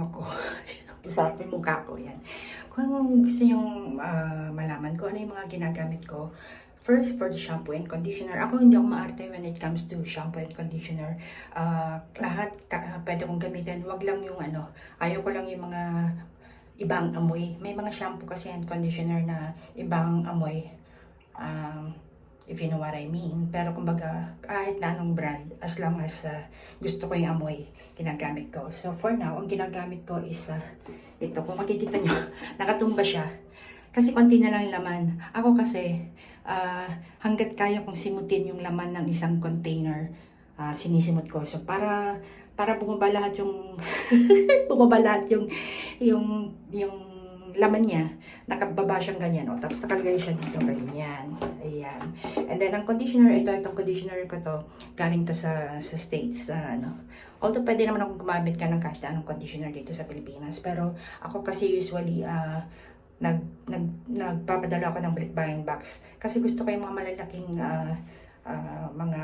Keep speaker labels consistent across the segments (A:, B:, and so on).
A: ako. Sa aking mukha ko, yan. Kung gusto nyong malaman ko ano yung mga ginagamit ko, first, for the shampoo and conditioner. Ako hindi ako maarte when it comes to shampoo and conditioner. Lahat pwede kong gamitin. Wag lang yung ano, ayaw ko lang yung mga ibang amoy. May mga shampoo kasi and conditioner na ibang amoy. If you know what I mean. Pero kumbaga, kahit na anong brand, as long as gusto ko yung amoy, ginagamit ko. So for now, ang ginagamit ko is ito. Kung makikita nyo, nakatumba siya. Kasi konti na lang laman. Ako kasi, hanggat kaya kong simutin yung laman ng isang container, sinisimot ko. So para bumaba lahat yung bumaba lahat yung laman niya, nakababa siyang ganyan, o. Tapos nakalagay siya dito, ganyan. Ayan. And then, ang conditioner, itong conditioner ko to, galing to sa States, ano. Although, pwede naman akong gumamit ka ng kahit anong conditioner dito sa Pilipinas. Pero, ako kasi usually, nagpapadala ako ng bulk buying box. Kasi gusto ko yung mga malalaking, mga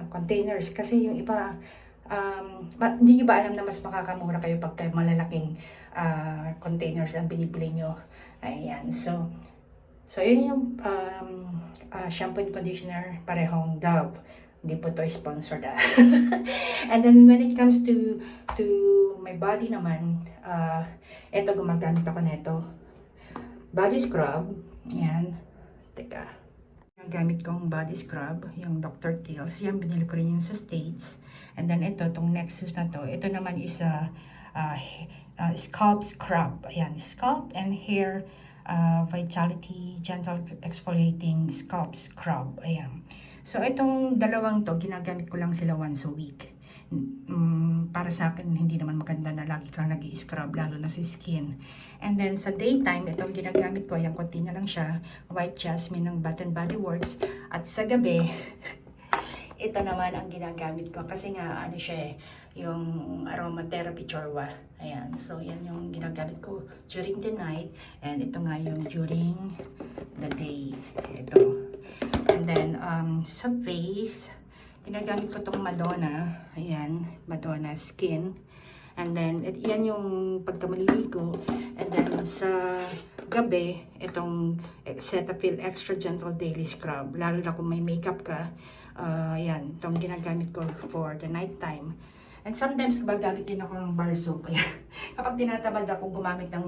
A: containers. Kasi yung iba, hindi nyo ba alam na mas makakamura kayo pagka malalaking containers ang binibili nyo. Ayan. So yun yung shampoo and conditioner, parehong Dove. Hindi po to sponsored. And then when it comes to my body naman, eto gumagamit ako nito. Body scrub. Ayan. Teka. Ang gamit kong body scrub, yung Dr. Teal's. Yan, binili ko rin yung sa States. And then ito, itong Nexus na to. Ito naman is scalp scrub. Ayan, scalp and hair vitality gentle exfoliating scalp scrub. Ayan. So, itong dalawang to, ginagamit ko lang sila once a week. Para sa akin, hindi naman maganda na lagi kang nag-i-scrub, lalo na sa skin. And then, sa daytime, itong ginagamit ko, yung konti na lang siya, White Jasmine ng Bath and Body Works. At sa gabi, ito naman ang ginagamit ko. Kasi nga, ano siya yung aromatherapy chorwa. Ayan. So, yan yung ginagamit ko during the night. And ito nga yung during the day. Ito. And then, sa face, ginagamit ko itong Madonna. Ayan, Madonna Skin. And then, yan yung pagka maliligo. And then, sa gabi, itong Cetaphil Extra Gentle Daily Scrub. Lalo na kung may makeup ka. Yan, itong ginagamit ko for the night time. And sometimes, gumagamit din ako ng bar soap. Ayan. Kapag tinatamad ako gumamit ng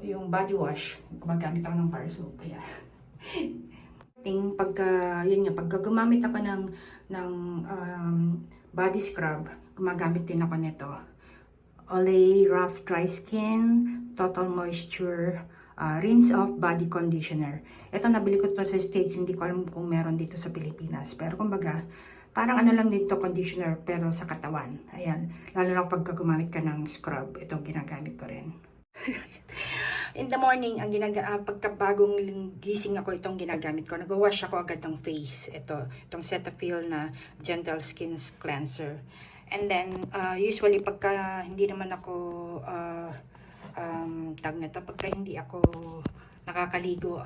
A: yung body wash, gumagamit ako ng bar soap. Ayan. Pagka gumamit ako ng body scrub, gumagamit din ako nito. Olay Rough Dry Skin Total Moisture Rinse Off Body Conditioner. Ito, nabili ko ito sa States, hindi ko alam kung meron dito sa Pilipinas. Pero kumbaga, parang ano lang dito, conditioner, pero sa katawan. Ayan, lalo na pagka gumamit ka ng scrub, ito ginagamit ko rin. In the morning, pagkabagong gising ako, itong ginagamit ko. Nag-wash ako agad ng face. Itong Cetaphil na Gentle Skin Cleanser. And then, usually, pagka hindi naman ako, pagka hindi ako nakakaligo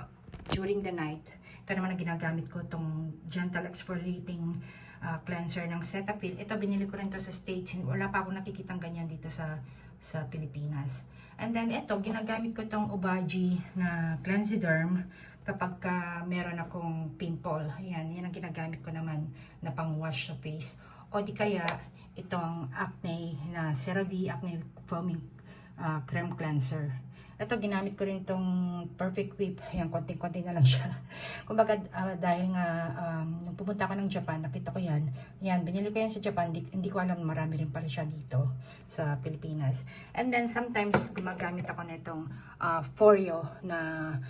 A: during the night, ito naman ang ginagamit ko, itong Gentle Exfoliating Cleanser ng Cetaphil. Ito, binili ko rin to sa States. Wala pa ako nakikitang ganyan dito sa Pilipinas. And then ito, ginagamit ko itong Obagi na Cleansiderm kapag meron akong pimple. Ayan, yan ang ginagamit ko naman na pang wash sa face. O di kaya itong Acne na CeraVe Acne Foaming Creme Cleanser. Ito, ginamit ko rin itong Perfect Whip. Ayan, konting-konti na lang siya. Kumbaga, dahil nga, nung pumunta ako ng Japan, nakita ko yan. Yan, binili ko yan sa Japan. Hindi ko alam, marami rin pala siya dito sa Pilipinas. And then, sometimes, gumagamit ako nitong Foreo na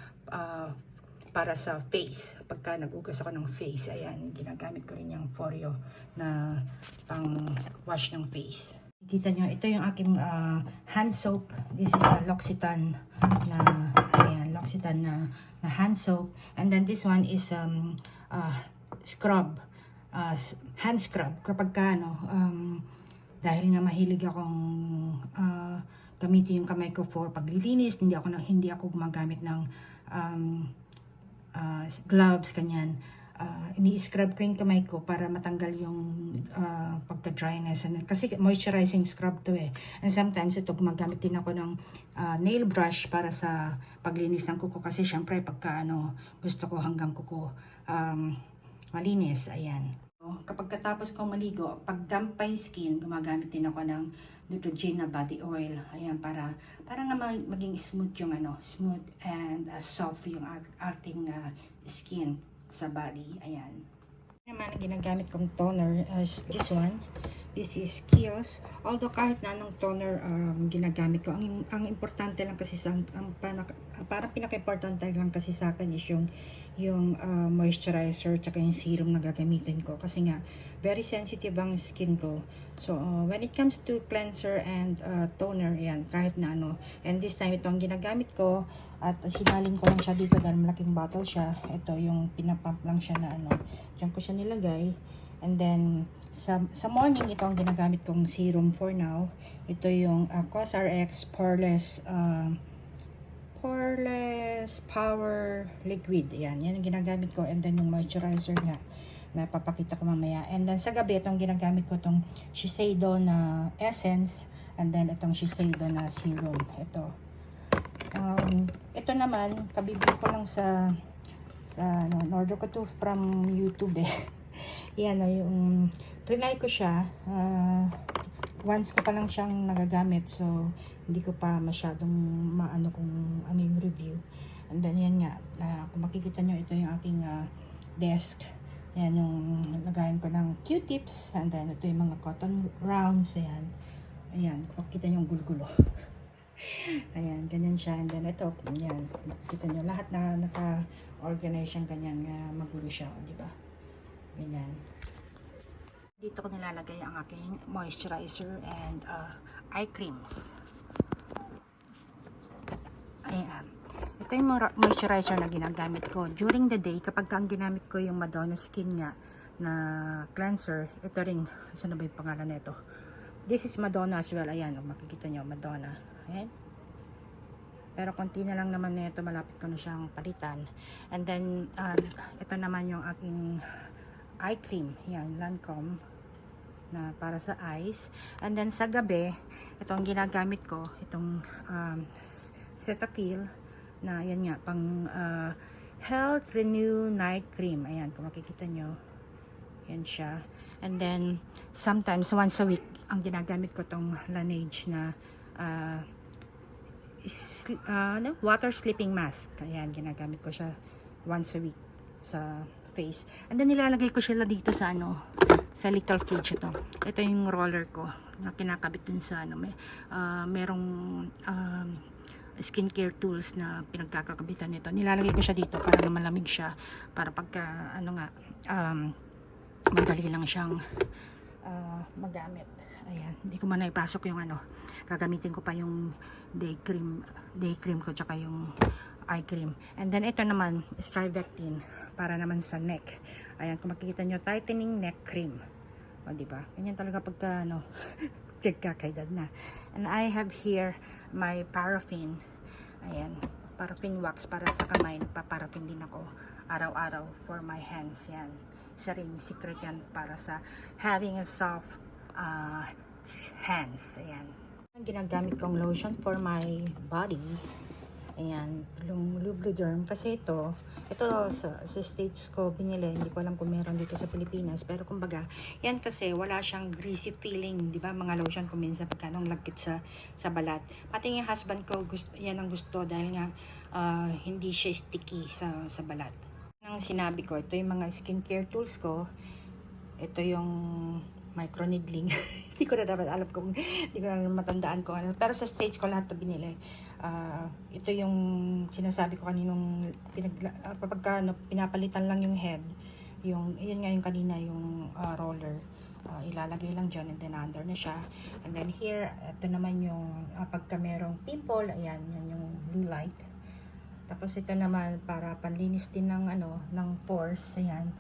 A: para sa face. Pagka nagugas ako ng face, ayan, ginagamit ko rin yung Foreo na pang wash ng face. Kita nyo, ito yung aking hand soap. This is a L'Occitane na, ayan, L'Occitane na hand soap. And then this one is scrub, hand scrub. Kapag dahil nga mahilig akong gamitin yung kamay ko for paglilinis, hindi ako gumagamit ng gloves, kanyan. ini-scrub ko yung kamay ko para matanggal yung pagka-dryness. Kasi moisturizing scrub to eh. And sometimes ito gumagamit din ako ng nail brush para sa paglinis ng kuko. Kasi syempre pagka gusto ko hanggang kuko malinis. Ayan. Kapag katapos kong maligo, pag damp pa yung skin, gumagamit din ako ng Neutrogena body oil. Ayan, para nga maging smooth yung smooth and soft yung ating skin sa body. Ayan. Naman ang ginagamit kong toner is this one. This is Kiehl's. Although kahit na anong toner ginagamit ko, ang importante lang kasi parang pinaka-importante lang kasi sa akin is yung moisturizer tsaka yung serum na gagamitin ko. Kasi nga, very sensitive ang skin ko. So, when it comes to cleanser and toner, yan, kahit na And this time, ito ang ginagamit ko. At sinalin ko lang siya dito dahil malaking bottle siya. Ito yung pinapump lang siya na Diyan ko siya nilagay. And then, sa morning, ito ang ginagamit kong serum for now. Ito yung COSRX Poreless Power Liquid. Yan yung ginagamit ko. And then, yung moisturizer nga na papakita ko mamaya. And then, sa gabi, itong ginagamit ko itong Shiseido na Essence. And then, itong Shiseido na Serum. Ito naman, kabibili ko lang sa order ko to from YouTube eh. Yan, yung trinay ko siya. Once ko pa lang siyang nagagamit, so hindi ko pa masyadong maano kung ano yung review. And then yan nga, kung makikita nyo, ito yung aking desk. Yan yung lagayan ko ng Q-tips. And then ito yung mga cotton rounds. Ayan, kung makikita nyo yung gulgulo. Ayan, ganyan siya. And then ito, yan, makikita nyo, lahat na naka-organize siyang ganyan, magulo siya, di ba? Ganyan. Dito ko nilalagay ang aking moisturizer and eye creams. Ayan. Ito yung moisturizer na ginagamit ko. During the day, kapag ang ginamit ko yung Madonna Skin nga na cleanser, ito rin, saan na ba yung pangalan nito? This is Madonna as well. Ayan, makikita nyo, Madonna. Ayan. Pero konti na lang naman nito, malapit ko na siyang palitan. And then, ito naman yung aking eye cream. Yan, Lancome na para sa eyes. And then sa gabi, itong ginagamit ko, itong Cetaphil na yan nga, pang Health Renew Night Cream. Ayan, kung makikita nyo. Yan siya. And then, sometimes, once a week, ang ginagamit ko itong Laneige na water sleeping mask. Ayan, ginagamit ko siya once a week sa face. And then nilalagay ko siya dito sa sa little fridge ito. Ito yung roller ko na kinakabit dun sa merong skincare tools na pinagkakabitan nito. Nilalagay ko siya dito para na malamig siya, para pagka madali lang siyang magamit. Ayan, hindi ko man naipasok yung gagamitin ko pa yung day cream ko tsaka yung eye cream. And then ito naman, Strivectin para naman sa neck. Ayan, kung makikita nyo, tightening neck cream. O, diba? Ganyan talaga pagka pagkakaedad na. And I have here my paraffin. Ayan, paraffin wax para sa kamay. Nagpa-paraffin din ako araw-araw for my hands. Yan. Isa rin secret yan para sa having a soft hands. Ayan. Ang ginagamit kong lotion for my body. Ayan, yung Lubriderm. Kasi ito sa States ko binili. Hindi ko alam kung meron dito sa Pilipinas. Pero kumbaga, yan kasi wala siyang greasy feeling. Di ba? Mga lotion ko minsan pagkanong lagkit sa balat. Pati yung husband ko, yan ang gusto dahil nga hindi siya sticky sa balat. Ang sinabi ko, ito yung mga skincare tools ko. Ito yung micro needling. Hindi ko na dapat alam kung hindi ko na matandaan ko pero sa stage ko lahat to binili. Ito yung sinasabi ko kaninong kapag pinapalitan lang yung head, yun nga yung kanina yung roller, ilalagay lang dyan and then under na siya. And then here, ito naman yung pagka merong pimple, ayan, yan yung blue light. Tapos ito naman para panlinis din ng ng pores, ayan.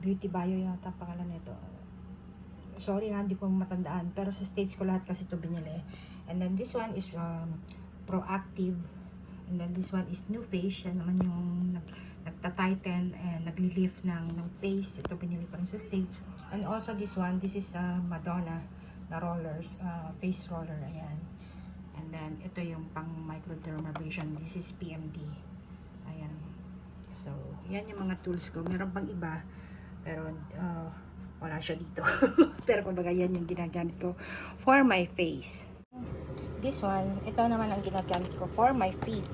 A: Beauty Bio yata pangalan nito. Sorry hindi ko matandaan. Pero sa stage ko lahat kasi ito binili. And then this one is Proactive. And then this one is New Face. Yan naman yung nagta-tighten and nagli-lift ng face. Ito binili ko rin sa States. And also this one, this is Madonna na rollers, face roller, ayan. And then ito yung pang microdermabrasion, this is PMD. Ayan. So, yan yung mga tools ko. Meron pang iba, pero wala siya dito. Pero kumbaga yan yung ginagamit ko for my face. This one, ito naman ang ginagamit ko for my feet.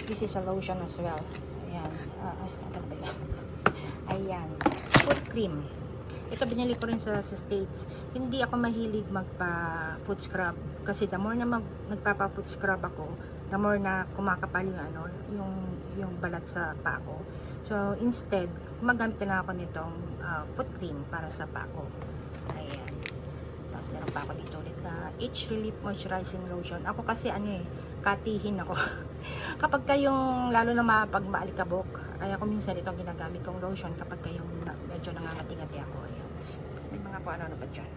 A: This is a lotion as well. Ayan. Asan ba yun? Ayan. Foot cream. Ito binili ko rin sa States. Hindi ako mahilig magpa-foot scrub. Kasi the more na nagpapa-foot scrub ako, the more na kumakapal yung yung balat sa paa ko. So, instead, gumagamit na ako nitong foot cream para sa paa ko. Ayan. Tapos meron pa ako dito ulit na Age Relief Moisturizing Lotion. Ako kasi katihin ako. Kapag kayong, lalo na pag maalikabok, kaya ako minsan itong ginagamit kong lotion kapag kayong medyo nangangati-ngati ako. Ayan. Tapos may mga kung ano pa dyan.